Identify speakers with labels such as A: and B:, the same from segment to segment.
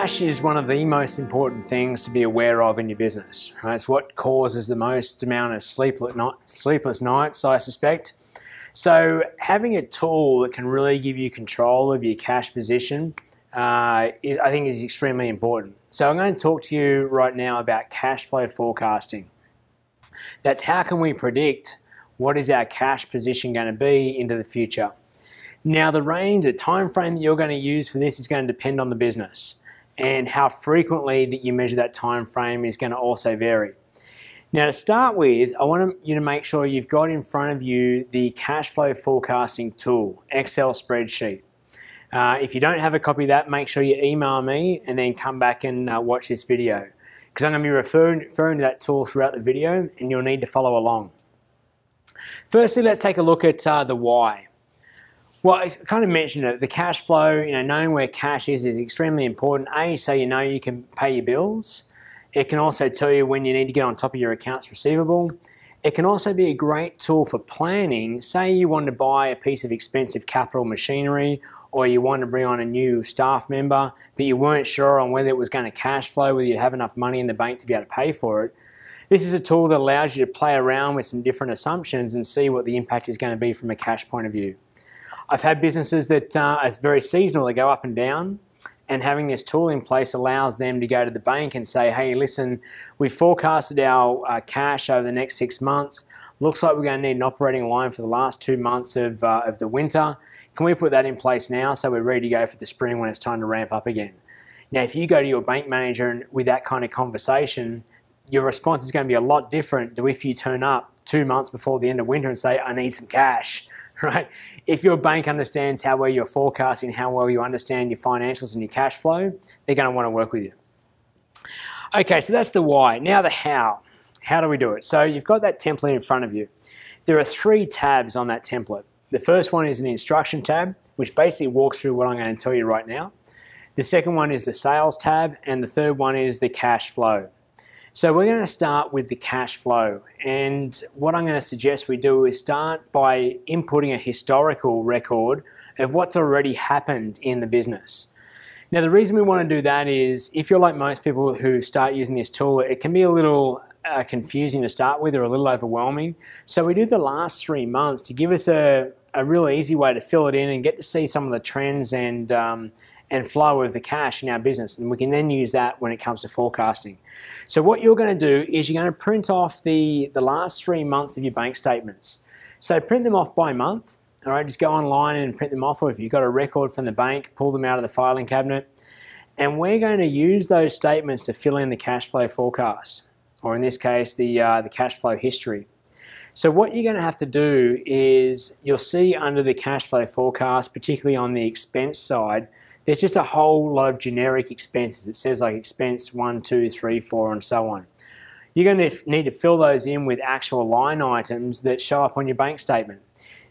A: Cash is one of the most important things to be aware of in your business. Right? It's what causes the most amount of sleepless nights, I suspect. So having a tool that can really give you control of your cash position I think is extremely important. So I'm going to talk to you right now about cash flow forecasting. That's how can we predict what is our cash position going to be into the future. Now the time frame that you're going to use for this is going to depend on the business, and how frequently that you measure that time frame is going to also vary. Now to start with, I want you to make sure you've got in front of you the cash flow forecasting tool, Excel spreadsheet. If you don't have a copy of that, make sure you email me and then come back and watch this video, because I'm going to be referring to that tool throughout the video and you'll need to follow along. Firstly, let's take a look at the why. Well, I kind of mentioned it. The cash flow, knowing where cash is extremely important. A, so you know you can pay your bills. It can also tell you when you need to get on top of your accounts receivable. It can also be a great tool for planning. Say you want to buy a piece of expensive capital machinery, or you want to bring on a new staff member, but you weren't sure on whether it was going to cash flow, whether you'd have enough money in the bank to be able to pay for it. This is a tool that allows you to play around with some different assumptions and see what the impact is going to be from a cash point of view. I've had businesses that are very seasonal, they go up and down, and having this tool in place allows them to go to the bank and say, hey, listen, we forecasted our cash over the next 6 months. Looks like we're going to need an operating line for the last 2 months of the winter. Can we put that in place now so we're ready to go for the spring when it's time to ramp up again? Now, if you go to your bank manager and with that kind of conversation, your response is going to be a lot different to if you turn up 2 months before the end of winter and say, I need some cash. Right? If your bank understands how well you're forecasting, how well you understand your financials and your cash flow, they're going to want to work with you. Okay, so that's the why. Now the how. How do we do it? So you've got that template in front of you. There are 3 tabs on that template. The first one is an instruction tab, which basically walks through what I'm going to tell you right now. The second one is the sales tab, and the third one is the cash flow. So we're going to start with the cash flow, and what I'm going to suggest we do is start by inputting a historical record of what's already happened in the business. Now the reason we want to do that is if you're like most people who start using this tool, it can be a little confusing to start with or a little overwhelming. So we do the last 3 months to give us a real easy way to fill it in and get to see some of the trends and flow of the cash in our business, and we can then use that when it comes to forecasting. So what you're going to do is you're going to print off the last 3 months of your bank statements. So print them off by month. All right, just go online and print them off, or if you've got a record from the bank, pull them out of the filing cabinet. And we're going to use those statements to fill in the cash flow forecast, or in this case, the cash flow history. So what you're going to have to do is you'll see under the cash flow forecast, particularly on the expense side, there's just a whole lot of generic expenses. It says like expense 1, 2, 3, 4, and so on. You're going to need to fill those in with actual line items that show up on your bank statement.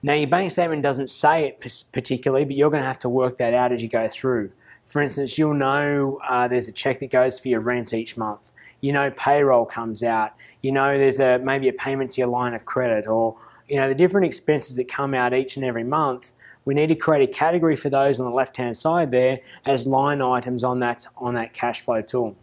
A: Now your bank statement doesn't say it particularly, but you're going to have to work that out as you go through. For instance, you'll know there's a check that goes for your rent each month. You know payroll comes out. You know there's maybe a payment to your line of credit, or the different expenses that come out each and every month. We need to create a category for those on the left-hand side there as line items on that cash flow tool.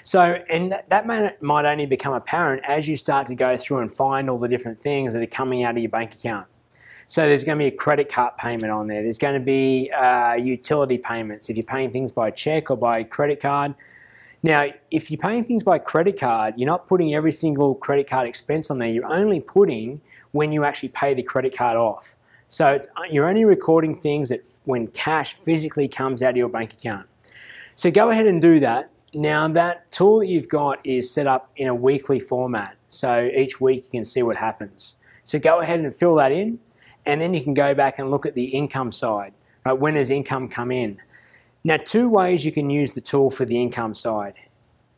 A: So, and that might only become apparent as you start to go through and find all the different things that are coming out of your bank account. So there's going to be a credit card payment on there. There's going to be utility payments if you're paying things by check or by credit card. Now, if you're paying things by credit card, you're not putting every single credit card expense on there. You're only putting when you actually pay the credit card off. So you're only recording things that when cash physically comes out of your bank account. So go ahead and do that. Now that tool that you've got is set up in a weekly format. So each week you can see what happens. So go ahead and fill that in, and then you can go back and look at the income side. Right? When does income come in? Now 2 ways you can use the tool for the income side.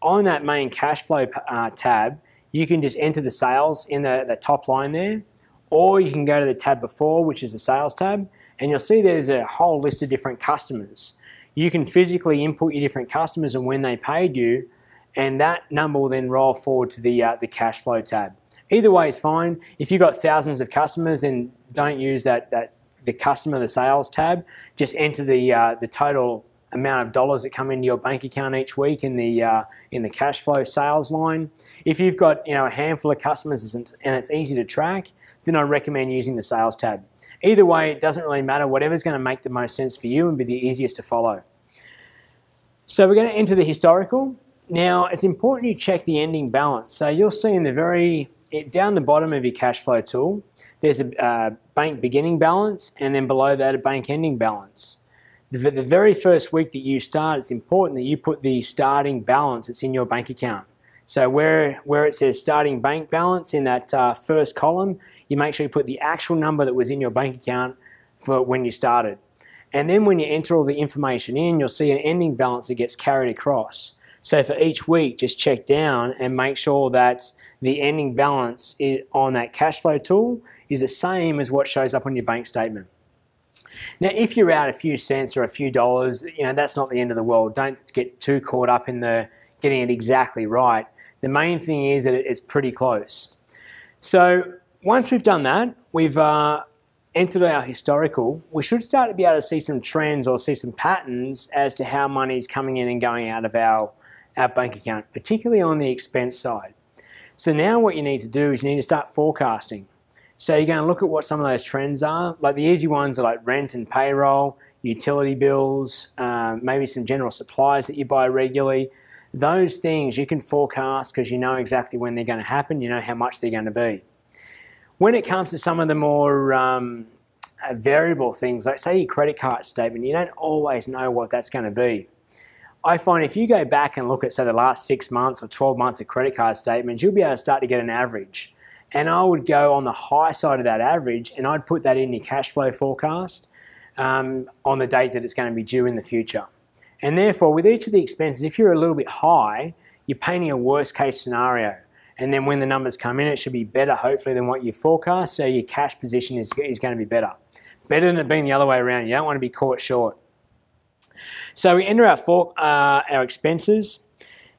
A: On that main cash flow tab, you can just enter the sales in the top line there, or you can go to the tab before, which is the sales tab, and you'll see there's a whole list of different customers. You can physically input your different customers and when they paid you, and that number will then roll forward to the cash flow tab. Either way is fine. If you've got thousands of customers, then don't use the customer, the sales tab. Just enter the total amount of dollars that come into your bank account each week in the cash flow sales line. If you've got a handful of customers and it's easy to track, then I recommend using the sales tab. Either way, it doesn't really matter. Whatever's going to make the most sense for you and be the easiest to follow. So we're going to enter the historical. Now, it's important you check the ending balance. So you'll see in down the bottom of your cash flow tool, there's a bank beginning balance, and then below that a bank ending balance. The very first week that you start, it's important that you put the starting balance that's in your bank account. So where it says starting bank balance in that first column, you make sure you put the actual number that was in your bank account for when you started. And then when you enter all the information in, you'll see an ending balance that gets carried across. So for each week, just check down and make sure that the ending balance on that cash flow tool is the same as what shows up on your bank statement. Now, if you're out a few cents or a few dollars, that's not the end of the world. Don't get too caught up in getting it exactly right. The main thing is that it's pretty close. So once we've done that, we've entered our historical, we should start to be able to see some trends or see some patterns as to how money's coming in and going out of our bank account, particularly on the expense side. So now what you need to do is you need to start forecasting. So you're going to look at what some of those trends are. Like the easy ones are like rent and payroll, utility bills, maybe some general supplies that you buy regularly. Those things you can forecast because you know exactly when they're going to happen, you know how much they're going to be. When it comes to some of the more variable things, like say your credit card statement, you don't always know what that's going to be. I find if you go back and look at, say, the last 6 months or 12 months of credit card statements, you'll be able to start to get an average. And I would go on the high side of that average and I'd put that in your cash flow forecast on the date that it's going to be due in the future. And therefore, with each of the expenses, if you're a little bit high, you're painting a worst case scenario. And then when the numbers come in, it should be better, hopefully, than what you forecast, so your cash position is going to be better. Better than it being the other way around. You don't want to be caught short. So we enter our expenses.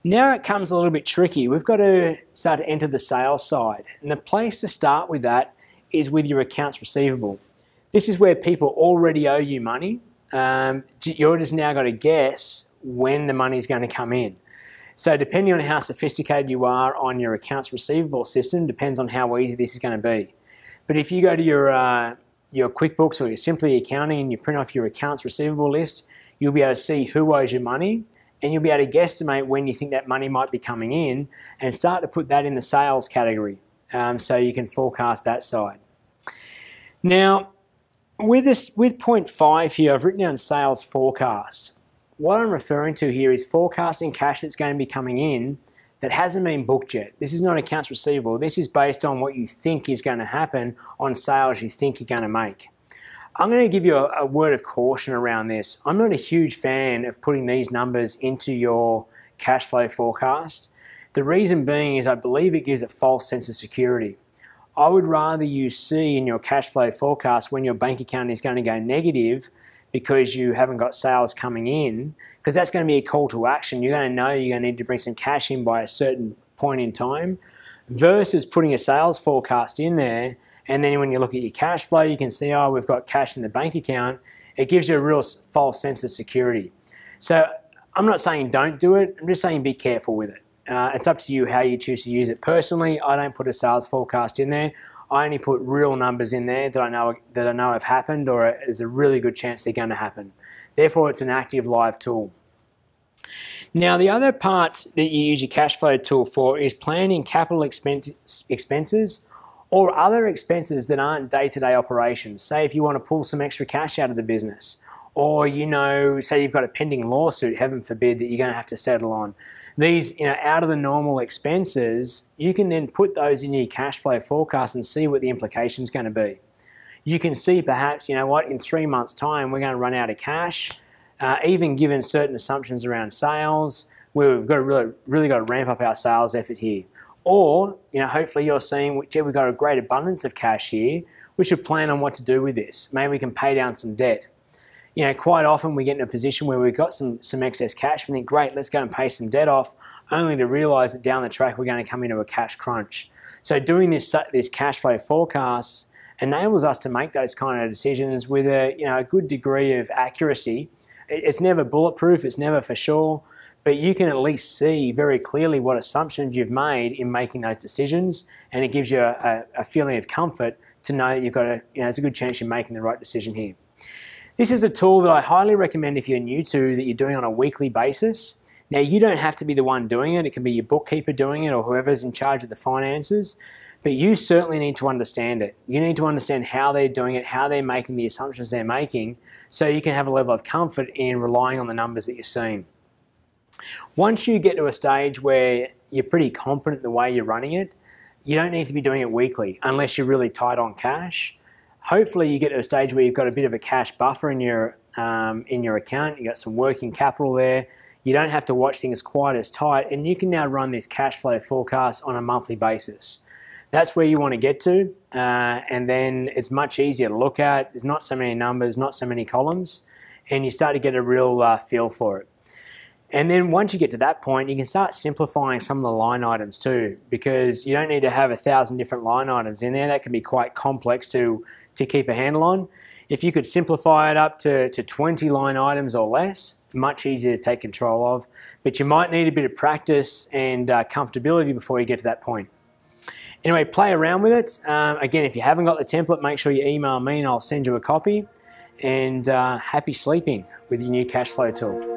A: Now it comes a little bit tricky. We've got to start to enter the sales side. And the place to start with that is with your accounts receivable. This is where people already owe you money. You're just now got to guess when the money is going to come in. So depending on how sophisticated you are on your accounts receivable system, depends on how easy this is going to be. But if you go to your QuickBooks or your Simply Accounting and you print off your accounts receivable list, you'll be able to see who owes you money, and you'll be able to guesstimate when you think that money might be coming in and start to put that in the sales category so you can forecast that side. Now, with point 5 here, I've written down sales forecasts. What I'm referring to here is forecasting cash that's going to be coming in that hasn't been booked yet. This is not accounts receivable. This is based on what you think is going to happen on sales you think you're going to make. I'm going to give you a word of caution around this. I'm not a huge fan of putting these numbers into your cash flow forecast. The reason being is I believe it gives a false sense of security. I would rather you see in your cash flow forecast when your bank account is going to go negative because you haven't got sales coming in, because that's going to be a call to action. You're going to know you're going to need to bring some cash in by a certain point in time, versus putting a sales forecast in there, and then when you look at your cash flow, you can see, oh, we've got cash in the bank account. It gives you a real false sense of security. So I'm not saying don't do it. I'm just saying be careful with it. It's up to you how you choose to use it. Personally, I don't put a sales forecast in there. I only put real numbers in there that I know have happened, or there's a really good chance they're going to happen. Therefore, it's an active live tool. Now, the other part that you use your cash flow tool for is planning capital expenses or other expenses that aren't day-to-day operations. Say if you want to pull some extra cash out of the business, or say you've got a pending lawsuit, heaven forbid, that you're going to have to settle on. These, out of the normal expenses, you can then put those in your cash flow forecast and see what the implication is going to be. You can see perhaps, in 3 months' time, we're going to run out of cash, even given certain assumptions around sales, where we've got to really got to ramp up our sales effort here. Or, hopefully you're seeing, gee, we've got a great abundance of cash here, we should plan on what to do with this. Maybe we can pay down some debt. Quite often we get in a position where we've got some excess cash, we think, great, let's go and pay some debt off, only to realise that down the track we're going to come into a cash crunch. So doing this cash flow forecast enables us to make those kind of decisions with a good degree of accuracy It's never bulletproof, it's never for sure, but you can at least see very clearly what assumptions you've made in making those decisions, and it gives you a feeling of comfort to know that you've got there's a good chance you're making the right decision here. This is a tool that I highly recommend if you're new to, that you're doing on a weekly basis. Now, you don't have to be the one doing it. It can be your bookkeeper doing it or whoever's in charge of the finances, but you certainly need to understand it. You need to understand how they're doing it, how they're making the assumptions they're making, so you can have a level of comfort in relying on the numbers that you're seeing. Once you get to a stage where you're pretty confident in the way you're running it, you don't need to be doing it weekly unless you're really tight on cash. Hopefully you get to a stage where you've got a bit of a cash buffer in your account, you've got some working capital there, you don't have to watch things quite as tight, and you can now run this cash flow forecast on a monthly basis. That's where you want to get to, and then it's much easier to look at. There's not so many numbers, not so many columns, and you start to get a real feel for it. And then once you get to that point, you can start simplifying some of the line items too, because you don't need to have 1,000 different line items in there. That can be quite complex to keep a handle on. If you could simplify it up to 20 line items or less, much easier to take control of, but you might need a bit of practice and comfortability before you get to that point. Anyway, play around with it. Again, if you haven't got the template, make sure you email me and I'll send you a copy. And happy sleeping with your new cash flow tool.